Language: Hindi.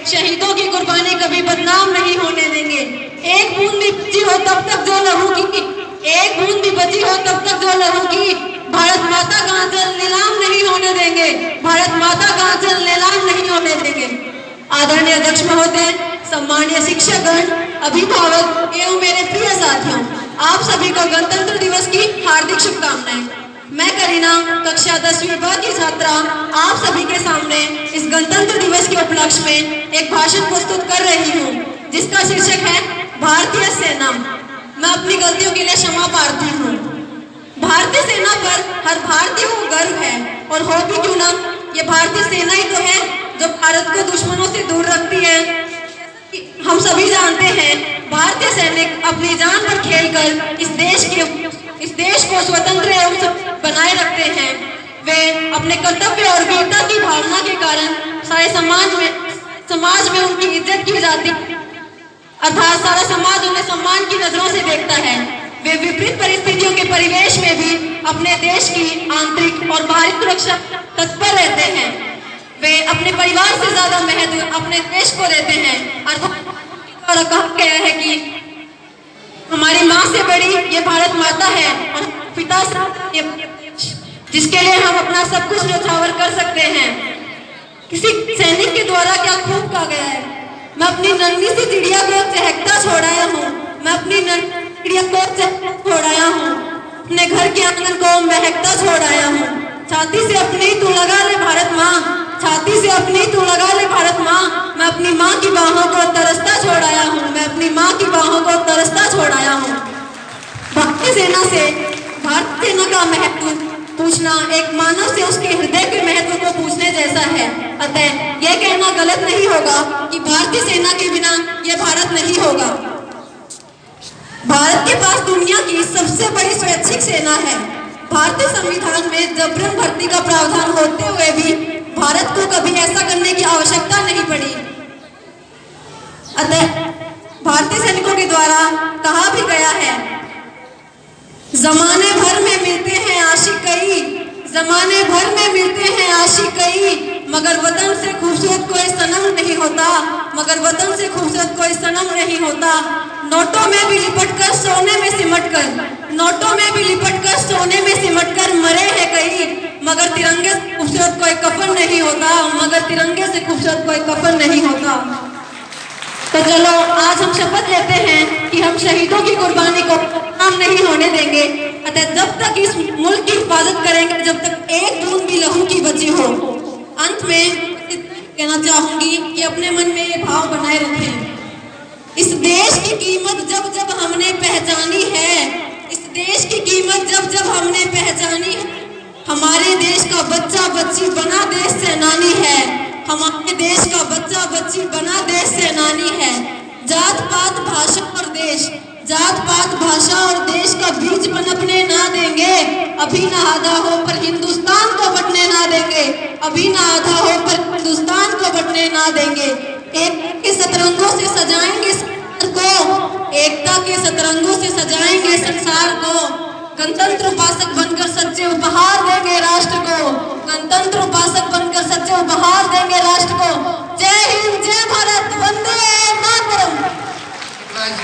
शहीदों की कुर्बानी कभी बदनाम नहीं होने देंगे। एक बूंद भी बची हो तब तक जो लहू की, एक बूंद भी बची हो तब तक जो लहू की, भारत माता का आंचल नीलाम नहीं होने देंगे, भारत माता का आंचल नीलाम नहीं होने देंगे। आदरणीय अध्यक्ष महोदय, सम्मानीय शिक्षकगण, अभिभावक एवं मेरे प्रिय साथियों, आप सभी को गणतंत्र दिवस की हार्दिक शुभकामनाएं। मैं करीना, कक्षा 10वीं ब की छात्रा, आप सभी के सामने इस गणतंत्र दिवस के उपलक्ष्य में एक भाषण प्रस्तुत कर रही हूँ, जिसका शीर्षक है भारतीय सेना। मैं अपनी गलतियों के लिए क्षमा प्रार्थी हूँ। भारतीय सेना पर हर भारतीय को गर्व है, और हो भी क्यों ना, ये भारतीय सेना ही तो है जो भारत को दुश्मनों से दूर रखती है। हम सभी जानते हैं, भारतीय सैनिक अपनी जान पर खेलकर इस देश को स्वतंत्र एवं बनाए रखते हैं। वे अपने कर्तव्य और वीरता की भावना के कारण सारे समाज में उनकी इज्जत की जाती, अर्थात सारा समाज उन्हें सम्मान की नजरों से देखता है। वे विपरीत परिस्थितियों के परिवेश में भी अपने देश की आंतरिक और बाहरी सुरक्षा तत्पर रहते हैं। वे अपने परिवार से ज्यादा महत्व अपने देश को देते हैं। अर्थात कहा गया है कि हमारी माँ से बड़ी ये भारत माता है, और पिता से जिसके लिए हम अपना सब कुछ न्यौछावर कर सकते हैं। किसी सैनिक के द्वारा क्या खूब कहा गया है, मैं अपनी नन्ही सी चिड़िया को चहकता छोड़ाया हूँ, मैं अपनी चिड़िया को चहकता छोड़ाया हूँ, अपने घर के आंगन को महकता छोड़ाया हूँ। छाती से अपनी तू लगा ले भारत माँ, छाती से अपनी तू लगा ले भारत माँ, मैं अपनी माँ की बाहों को तरसता छोड़ाया हूँ, मैं अपनी माँ की बाहों को तरसता छोड़ाया हूँ। भारतीय सेना का महत्व पूछना एक मानव से उसके हृदय के महत्व को पूछने जैसा है। अतः यह कहना गलत नहीं होगा कि भारतीय सेना के बिना यह भारत नहीं होगा। भारत के पास दुनिया की सबसे बड़ी स्वैच्छिक सेना है। भारतीय संविधान में जबरन भर्ती का प्रावधान होते हुए भी भारत को कभी ऐसा करने की आवश्यकता नहीं पड़ी। अतः भारतीय सैनिकों के द्वारा कहा भी गया है, जमाने भर में मिलते हैं आशिक कई, जमाने भर में मिलते हैं आशिक कई, मगर वतन से खूबसूरत कोई सनम नहीं होता, मगर वतन से खूबसूरत कोई सनम नहीं होता। नोटों में भी लिपट कर सोने में सिमट कर, नोटों में भी लिपट कर सोने में सिमट कर मरे हैं कई, मगर तिरंगे से खूबसूरत कोई कफन नहीं होता, मगर तिरंगे से खूबसूरत कोई कफन नहीं होता। तो चलो आज हम शपथ लेते हैं कि हम शहीदों की कुर्बानी को कम नहीं होने देंगे। अतः जब तक इस मुल्क की हिफाजत करेंगे, जब तक एक बूंद भी लहू की बची हो। अंत में कहना चाहूंगी कि अपने मन में ये भाव बनाए रखें। इस देश की कीमत जब जब हमने पहचानी है, इस देश की कीमत जब जब हमने पहचानी है, हमारे देश का बच्चा बच्ची बना देश सेनानी है, हमारे देश का बच्चा बच्ची बना देश सेनानी है। जात पात भाषा और देश, जात पात भाषा और देश का बीज पनपने ना देंगे, अभी ना आधा हो पर हिंदुस्तान को बटने ना देंगे, अभी ना आधा हो पर हिंदुस्तान को बटने ना देंगे। एकता के सतरंगों से सजाएंगे संसार को, एकता के सतरंगों से सजाएंगे संसार को, गणतंत्र उपासक बनकर सच्चे उपहार देंगे राष्ट्र को, गणतंत्र उपासक बनकर सच्चे उपहार देंगे राष्ट्र को। जय हिंद, जय भारत, वंदे